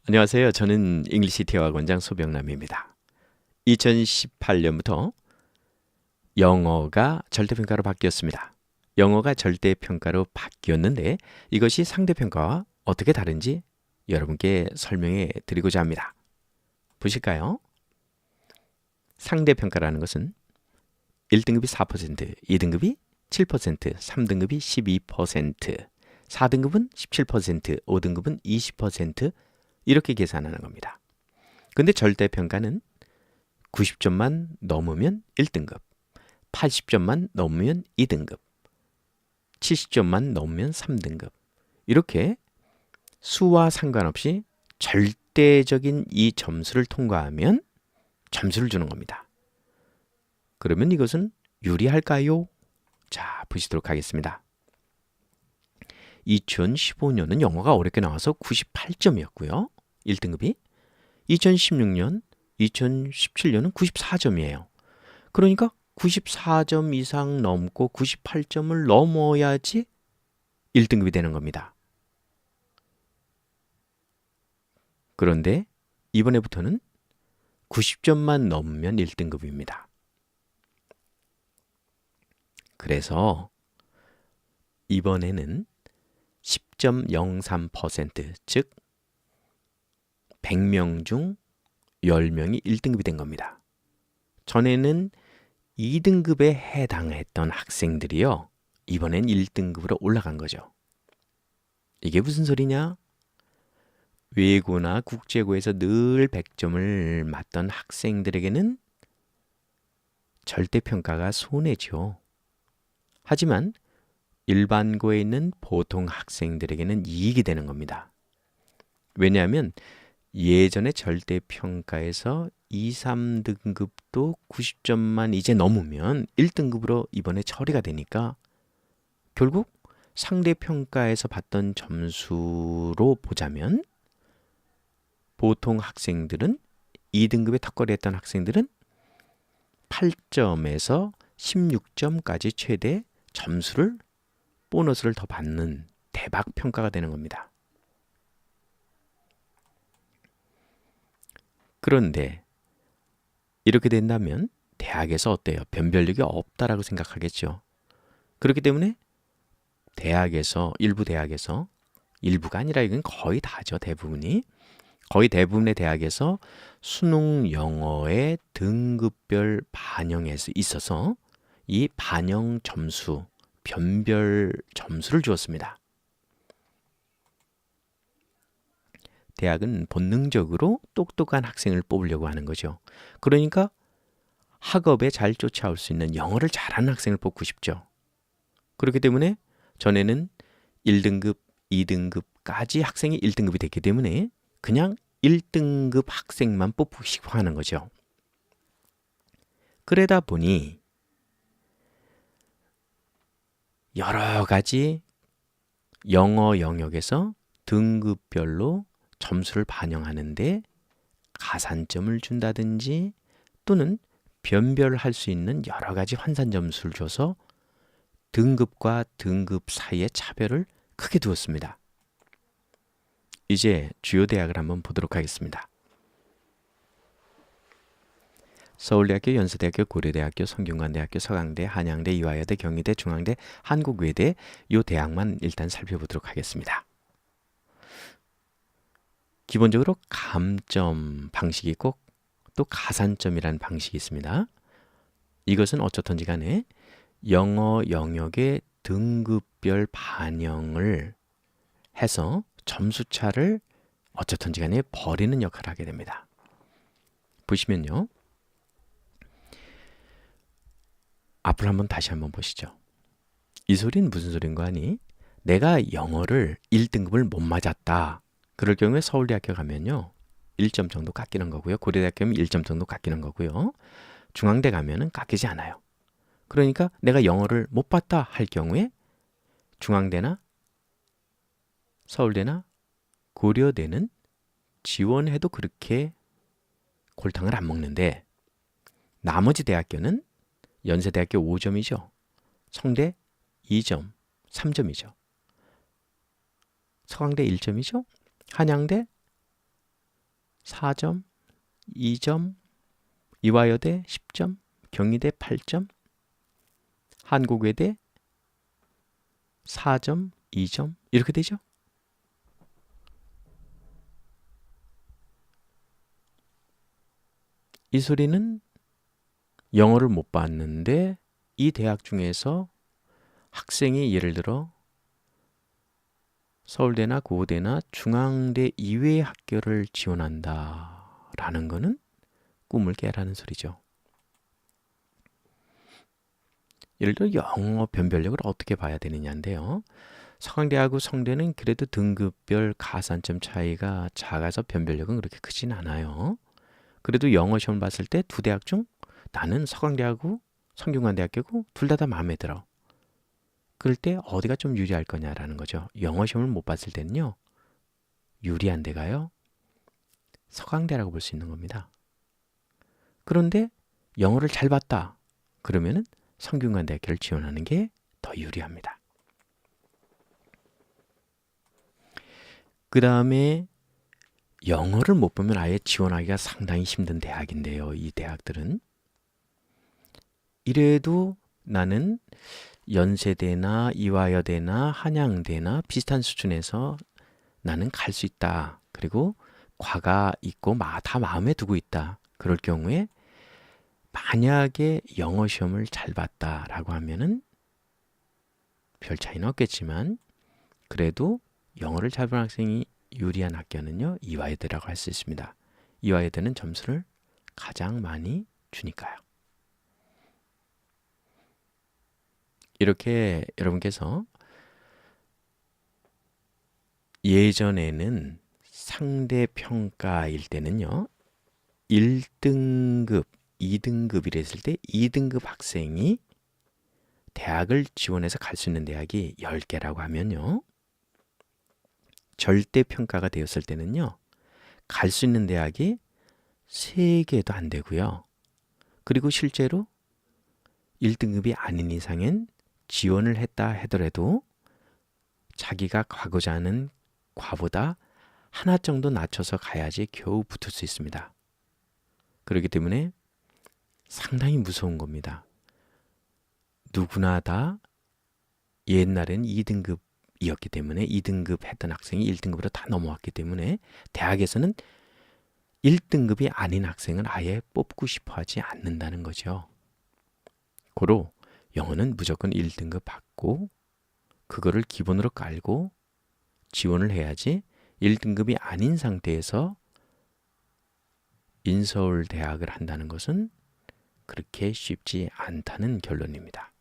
안녕하세요. 저는 잉글리시 대화원장 소병남입니다. 2018년부터 영어가 절대평가로 바뀌었습니다. 영어가 절대평가로 바뀌었는데 이것이 상대평가와 어떻게 다른지 여러분께 설명해 드리고자 합니다. 보실까요? 상대평가라는 것은 1등급이 4%, 2등급이 7%, 3등급이 12%, 4등급은 17%, 5등급은 20%, 이렇게 계산하는 겁니다. 근데 절대평가는 90점만 넘으면 1등급, 80점만 넘으면 2등급, 70점만 넘으면 3등급. 이렇게 수와 상관없이 절대적인 이 점수를 통과하면 점수를 주는 겁니다. 그러면 이것은 유리할까요? 자, 보시도록 하겠습니다. 2015년은 영어가 어렵게 나와서 98점이었고요. 1등급이. 2016년, 2017년은 94점이에요. 그러니까 94점 이상 넘고 98점을 넘어야지 1등급이 되는 겁니다. 그런데 이번에부터는 90점만 넘으면 1등급입니다. 그래서 이번에는 10.03%, 즉 100명 중 10명이 1등급이 된 겁니다. 전에는 2등급에 해당했던 학생들이요, 이번엔 1등급으로 올라간 거죠. 이게 무슨 소리냐? 외고나 국제고에서 늘 100점을 맞던 학생들에게는 절대평가가 손해죠. 하지만 일반고에 있는 보통 학생들에게는 이익이 되는 겁니다. 왜냐하면 예전에 절대평가에서 2, 3등급도 90점만 이제 넘으면 1등급으로 이번에 처리가 되니까 결국 상대평가에서 받던 점수로 보자면 보통 학생들은 2등급에 턱걸이했던 학생들은 8점에서 16점까지 최대 점수를 보너스를 더 받는 대박 평가가 되는 겁니다. 그런데 이렇게 된다면 대학에서 어때요? 변별력이 없다라고 생각하겠죠. 그렇기 때문에 대학에서, 일부 대학에서, 일부가 아니라 이건 거의 다죠. 대부분이. 거의 대부분의 대학에서 수능 영어의 등급별 반영에 있어서 이 반영 점수, 변별 점수를 주었습니다. 대학은 본능적으로 똑똑한 학생을 뽑으려고 하는 거죠. 그러니까 학업에 잘 쫓아올 수 있는 영어를 잘하는 학생을 뽑고 싶죠. 그렇기 때문에 전에는 1등급, 2등급까지 학생이 1등급이 됐기 때문에 그냥 1등급 학생만 뽑고 싶어 하는 거죠. 그러다 보니 여러 가지 영어 영역에서 등급별로 점수를 반영하는데 가산점을 준다든지 또는 변별할 수 있는 여러 가지 환산 점수를 줘서 등급과 등급 사이의 차별을 크게 두었습니다. 이제 주요 대학을 한번 보도록 하겠습니다. 서울대학교, 연세대학교, 고려대학교, 성균관대학교, 서강대, 한양대, 이화여대, 경희대, 중앙대, 한국외대, 이 대학만 일단 살펴보도록 하겠습니다. 기본적으로 감점 방식이 있고 또 가산점이라는 방식이 있습니다. 이것은 어쩌든지 간에 영어 영역의 등급별 반영을 해서 점수차를 어쩌든지 간에 버리는 역할을 하게 됩니다. 보시면요. 앞을 다시 한번 보시죠. 이 소리는 무슨 소린가 하니 내가 영어를 1등급을 못 맞았다. 그럴 경우에 서울대학교 가면요. 1점 정도 깎이는 거고요. 고려대학교 가면 1점 정도 깎이는 거고요. 중앙대 가면은 깎이지 않아요. 그러니까 내가 영어를 못 봤다 할 경우에 중앙대나 서울대나 고려대는 지원해도 그렇게 골탕을 안 먹는데 나머지 대학교는 연세대학교 5점이죠. 성대 2점, 3점이죠. 서강대 1점이죠. 한양대 4점, 2점, 이화여대 10점, 경희대 8점, 한국외대 4점, 2점 이렇게 되죠. 이소리는 영어를 못 봤는데 이 대학 중에서 학생이 예를 들어 서울대나 고대나 중앙대 이외의 학교를 지원한다 라는 거는 꿈을 깨라는 소리죠. 예를 들어 영어 변별력을 어떻게 봐야 되느냐인데요. 서강대하고 성대는 그래도 등급별 가산점 차이가 작아서 변별력은 그렇게 크진 않아요. 그래도 영어 시험을 봤을 때 두 대학 중 나는 서강대하고 성균관대학교고 둘 다 마음에 들어. 그럴 때 어디가 좀 유리할 거냐라는 거죠. 영어 시험을 못 봤을 때는요. 유리한 데가요. 서강대라고 볼 수 있는 겁니다. 그런데 영어를 잘 봤다. 그러면은 성균관대학교를 지원하는 게 더 유리합니다. 그 다음에 영어를 못 보면 아예 지원하기가 상당히 힘든 대학인데요. 이 대학들은. 이래도 나는 연세대나 이화여대나 한양대나 비슷한 수준에서 나는 갈 수 있다. 그리고 과가 있고 다 마음에 두고 있다. 그럴 경우에 만약에 영어 시험을 잘 봤다라고 하면은 별 차이는 없겠지만 그래도 영어를 잘 본 학생이 유리한 학교는요. 이화여대라고 할 수 있습니다. 이화여대는 점수를 가장 많이 주니까요. 이렇게 여러분께서 예전에는 상대평가일 때는요. 1등급, 2등급 이랬을 때 2등급 학생이 대학을 지원해서 갈 수 있는 대학이 10개라고 하면요. 절대평가가 되었을 때는요. 갈 수 있는 대학이 3개도 안 되고요. 그리고 실제로 1등급이 아닌 이상엔 지원을 했다 하더라도 자기가 가고자 하는 과보다 하나 정도 낮춰서 가야지 겨우 붙을 수 있습니다. 그렇기 때문에 상당히 무서운 겁니다. 누구나 다 옛날엔 2등급이었기 때문에 2등급 했던 학생이 1등급으로 다 넘어왔기 때문에 대학에서는 1등급이 아닌 학생은 아예 뽑고 싶어 하지 않는다는 거죠. 고로 영어는 무조건 1등급 받고 그거를 기본으로 깔고 지원을 해야지 1등급이 아닌 상태에서 인서울 대학을 한다는 것은 그렇게 쉽지 않다는 결론입니다.